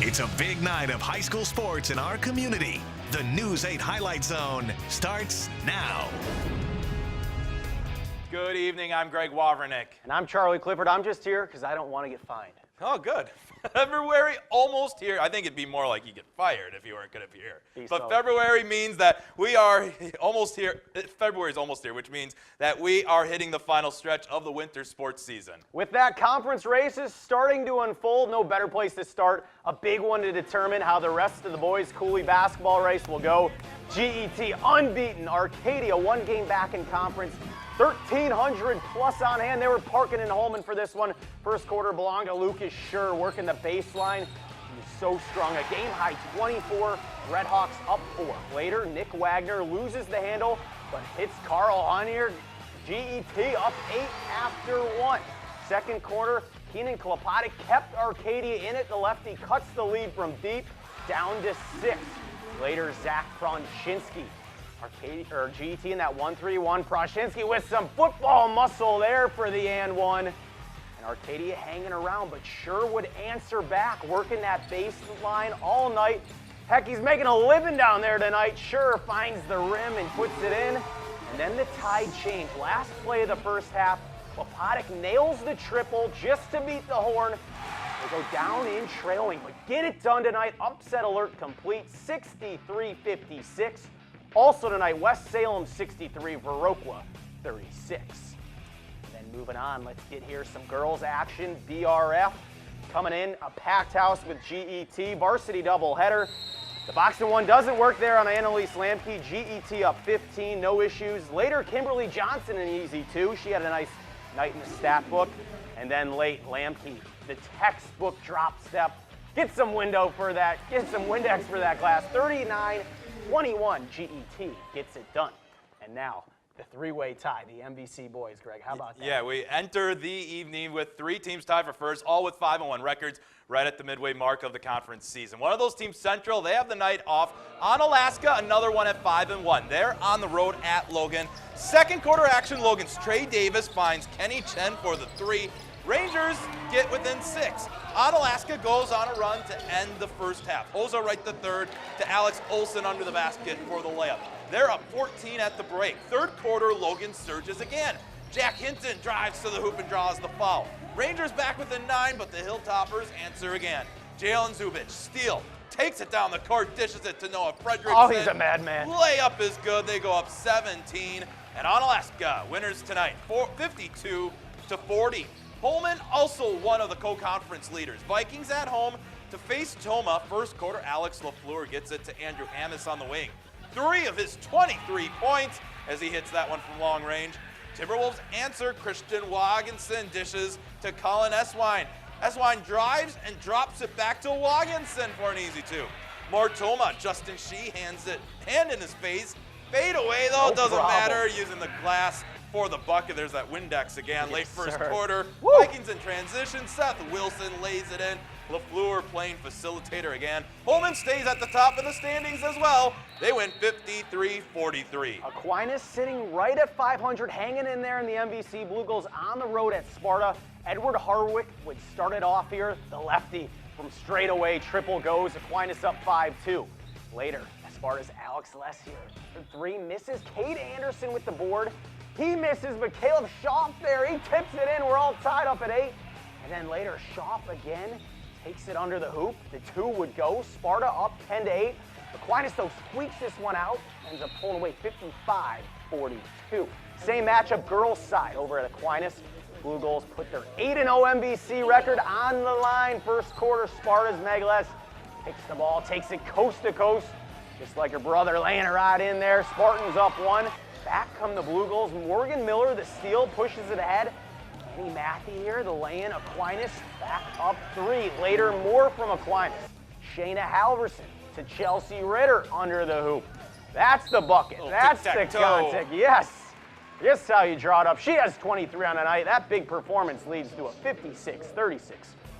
It's a big night of high school sports in our community. The News 8 Highlight Zone starts now. Good evening, I'm Greg Wawrnick. And I'm Charlie Clifford. I'm just here because I don't want to get fined. Oh, good. February almost here. I think it'd be more like you get fired if you weren't going to be here. But February means that we are almost here. February is almost here, which means that we are hitting the final stretch of the winter sports season. With that, conference races starting to unfold, no better place to start. A big one to determine how the rest of the boys' Cooley basketball race will go. GET unbeaten. Arcadia one game back in conference. 1,300 plus on hand. They were parking in Holman for this one. First quarter belonged to Lucas Schur working the baseline. He was so strong. A game high 24. Redhawks up 4. Later, Nick Wagner loses the handle, but hits Carl Honier. GET up 8 after 1. Second quarter, Keenan Klopotic kept Arcadia in it. The lefty cuts the lead from deep down to 6. Later, Zach Pronshinsky. GET in that 1-3-1. Prashinsky with some football muscle there for the and one. And Arcadia hanging around, but Schur would answer back, working that baseline all night. Heck, he's making a living down there tonight. Schur finds the rim and puts it in. And then the tide changed. Last play of the first half, Klopotic nails the triple just to beat the horn. They go down in trailing, but get it done tonight. Upset alert complete, 63-56. Also tonight, West Salem 63, Viroqua 36. And then moving on, let's get here some girls action. BRF coming in, a packed house with GET, varsity doubleheader. The boxing one doesn't work there on Annalise Lamke. GET up 15, no issues. Later, Kimberly Johnson an easy 2. She had a nice night in the stat book. And then late, Lamke, the textbook drop step. Get some window for that, get some Windex for that class. 39-21, GET gets it done. And now, the three-way tie, the MVC boys. Greg, how about that? Yeah, we enter the evening with 3 teams tied for first, all with 5-1 records, right at the midway mark of the conference season. One of those teams, Central, they have the night off on Alaska, another one at 5-1. They're on the road at Logan. Second quarter action, Logan's Trey Davis finds Kenny Chen for the 3. Rangers get within 6. Onalaska goes on a run to end the first half. Hoza right the third to Alex Olson under the basket for the layup. They're up 14 at the break. Third quarter, Logan surges again. Jack Hinton drives to the hoop and draws the foul. Rangers back within 9, but the Hilltoppers answer again. Jalen Zubich, steal, takes it down the court, dishes it to Noah Frederickson. Oh, he's a madman. Layup is good. They go up 17. And Onalaska winners tonight, 52-40. Holman, also one of the co-conference leaders. Vikings at home to face Toma. First quarter, Alex LaFleur gets it to Andrew Amis on the wing. 3 of his 23 points as he hits that one from long range. Timberwolves answer. Christian Wagenson dishes to Colin Eswine. Eswine drives and drops it back to Wagenson for an easy 2. More Toma. Justin Shee hands it, hand in his face. Fade away though, doesn't matter, using the glass for the bucket. There's that Windex again. Yes, late first sir. quarter. Woo! Vikings in transition. Seth Wilson lays it in. LaFleur playing facilitator again. Holman stays at the top of the standings as well. They win 53-43. Aquinas sitting right at 500, hanging in there in the MVC. Blue Goals on the road at Sparta. Edward Harwick would start it off here. The lefty from straight away, triple goes. Aquinas up 5-2. Later, Sparta's Alex Lessier. The 3 misses. Cade Anderson with the board. He misses, but Caleb Schaaf there, he tips it in. We're all tied up at 8. And then later, Schaaf again takes it under the hoop. The 2 would go. Sparta up 10-8. Aquinas, though, squeaks this one out. Ends up pulling away 55-42. Same matchup, girls' side over at Aquinas. Blue Goals put their 8-0 MVC record on the line. First quarter, Sparta's Megles picks the ball, takes it coast to coast, just like her brother, laying it right in there. Spartans up 1. Back come the Blue Goals. Morgan Miller, the steal, pushes it ahead. Kenny Matthew here, the lay-in. Aquinas back up 3. Later, more from Aquinas. Shayna Halverson to Chelsea Ritter under the hoop. That's the bucket. That's the contact. Yes. Just how you draw it up. She has 23 on the night. That big performance leads to a 56-36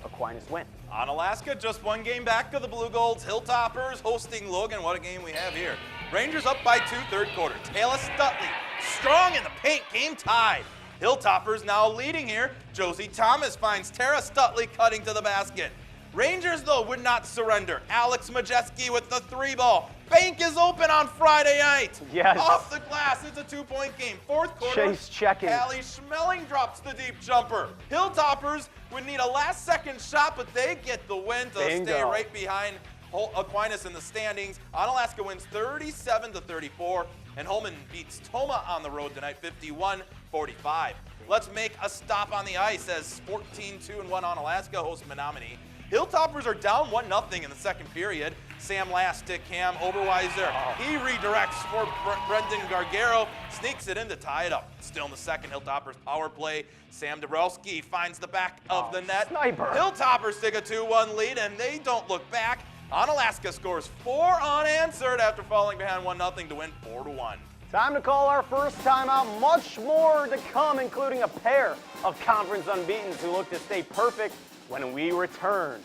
Aquinas win. Onalaska just one game back of the Blue Golds. Hilltoppers hosting Logan. What a game we have here. Rangers up by 2, third quarter. Taylor Stutley strong in the paint. Game tied. Hilltoppers now leading here. Josie Thomas finds Tara Stutley cutting to the basket. Rangers, though, would not surrender. Alex Majeski with the 3-ball. Bank is open on Friday night. Yes. Off the glass, it's a 2-point game. Fourth quarter, Chase checking. Callie Schmeling drops the deep jumper. Hilltoppers would need a last-second shot, but they get the win to Bingo. stay right behind Aquinas in the standings. Onalaska wins 37-34, and Holman beats Toma on the road tonight, 51-45. Let's make a stop on the ice as 14-2-1 Onalaska hosts Menominee. Hilltoppers are down 1-0 in the second period. Sam Last to Cam Oberweiser. He redirects for Brendan Gargaro, sneaks it in to tie it up. Still in the second, Hilltoppers power play. Sam Dabrowski finds the back of the net. Sniper. Hilltoppers take a 2-1 lead, and they don't look back. Onalaska scores 4 unanswered after falling behind 1-0 to win 4-1. Time to call our first timeout. Much more to come, including a pair of conference unbeatens who look to stay perfect when we return.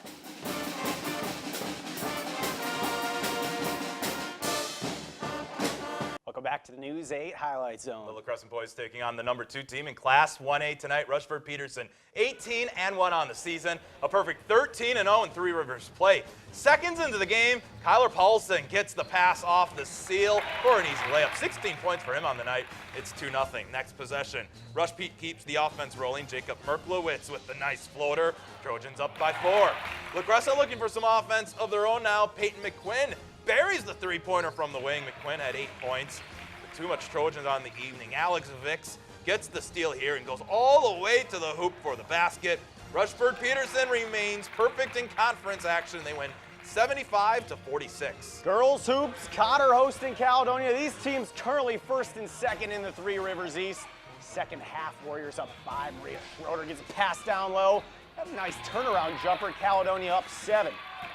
Welcome back to the News 8 Highlight Zone. Little Crescent Boys taking on the number 2 team in Class 1A tonight. Rushford Peterson, 18-1 on the season. A perfect 13-0 in Three Rivers play. Seconds into the game, Kyler Paulson gets the pass off the seal for an easy layup. 16 points for him on the night. It's 2-0. Next possession. Rush Pete keeps the offense rolling. Jacob Merklowitz with the nice floater. Trojans up by 4. La Crescent looking for some offense of their own now. Peyton McQuinn buries the three-pointer from the wing. McQuinn had 8 points. But too much Trojans on the evening. Alex Vicks gets the steal here and goes all the way to the hoop for the basket. Rushford Peterson remains perfect in conference action. They win 75-46. Girls Hoops, Cotter hosting Caledonia. These teams currently first and second in the Three Rivers East. Second half, Warriors up 5. Maria Schroeder gets a pass down low. Have a nice turnaround jumper. Caledonia up 7.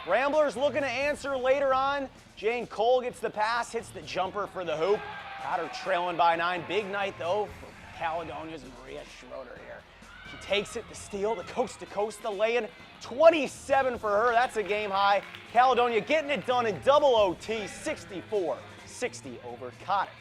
Ramblers looking to answer later on. Jane Cole gets the pass, hits the jumper for the hoop. Cotter trailing by 9. Big night, though, for Caledonia's Maria Schroeder here. She takes it, the steal, the coast-to-coast, the lay-in. 27 for her. That's a game high. Caledonia getting it done in double OT, 64-60 over Cotter.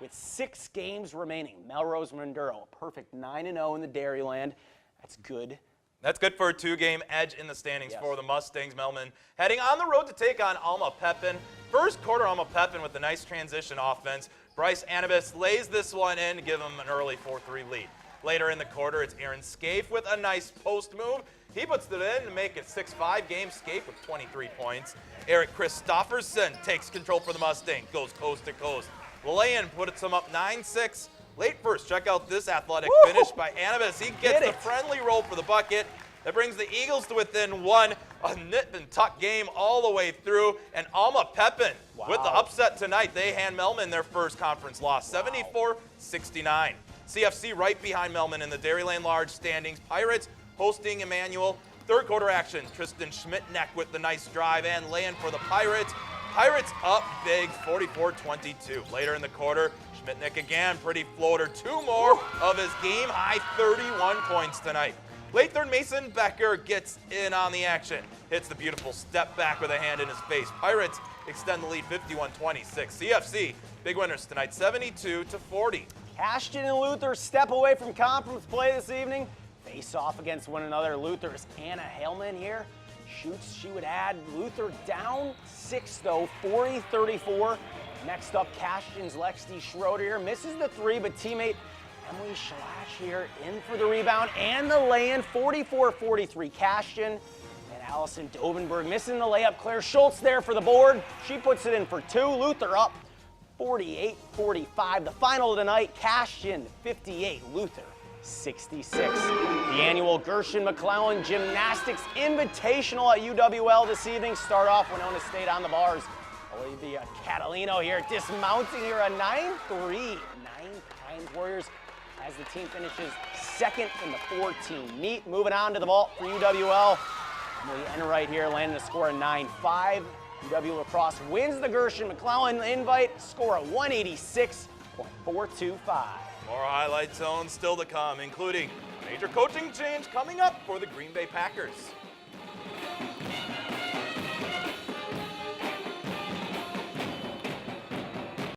With 6 games remaining, Melrose Maduro, a perfect 9-0 in the Dairyland. That's good. That's good for a 2-game edge in the standings Yes. for the Mustangs. Melman heading on the road to take on Alma Pepin. First quarter, Alma Pepin with a nice transition offense. Bryce Anibis lays this one in to give them an early 4-3 lead. Later in the quarter, it's Aaron Scaife with a nice post move. He puts it in to make it 6-5 game. Scaife with 23 points. Eric Christofferson takes control for the Mustangs, goes coast to coast. Lillian puts them up 9-6. Late first, check out this athletic finish by Anibis. He gets the friendly roll for the bucket. That brings the Eagles to within 1. A nip and tuck game all the way through. And Alma Pepin with the upset tonight. They hand Melman their first conference loss, 74-69. CFC right behind Melman in the Dairyland Large standings. Pirates hosting Emmanuel. Third quarter action, Tristan Schmidtneck with the nice drive and lay-in for the Pirates. Pirates up big, 44-22. Later in the quarter, Schmidtneck again, pretty floater. 2 more of his game-high 31 points tonight. Late third, Mason Becker gets in on the action. Hits the beautiful step back with a hand in his face. Pirates extend the lead 51-26. CFC, big winners tonight, 72-40. Ashton and Luther step away from conference play this evening. Face off against one another. Luther's Anna Hellman here. Shoots, she would add Luther down 6 though, 40-34. Next up, Cashton's Lexi Schroeder here. Misses the 3, but teammate Emily Schlash here in for the rebound and the lay-in, 44-43. Cashton and Allison Dovenberg missing the layup. Claire Schultz there for the board. She puts it in for 2. Luther up 48-45. The final of the night, Cashton 58, Luther 66. The annual Gershon McClellan Gymnastics Invitational at UWL this evening. Start off Winona State on the bars. Olivia Catalino here dismounting here, a 9-3. 9 times Warriors as the team finishes second in the 4-team meet. Moving on to the vault for UWL. Emily Enright here landing a score of 9-5. UW Lacrosse wins the Gershon McClellan invite, score of 186.425. More highlight zones still to come, including major coaching change coming up for the Green Bay Packers.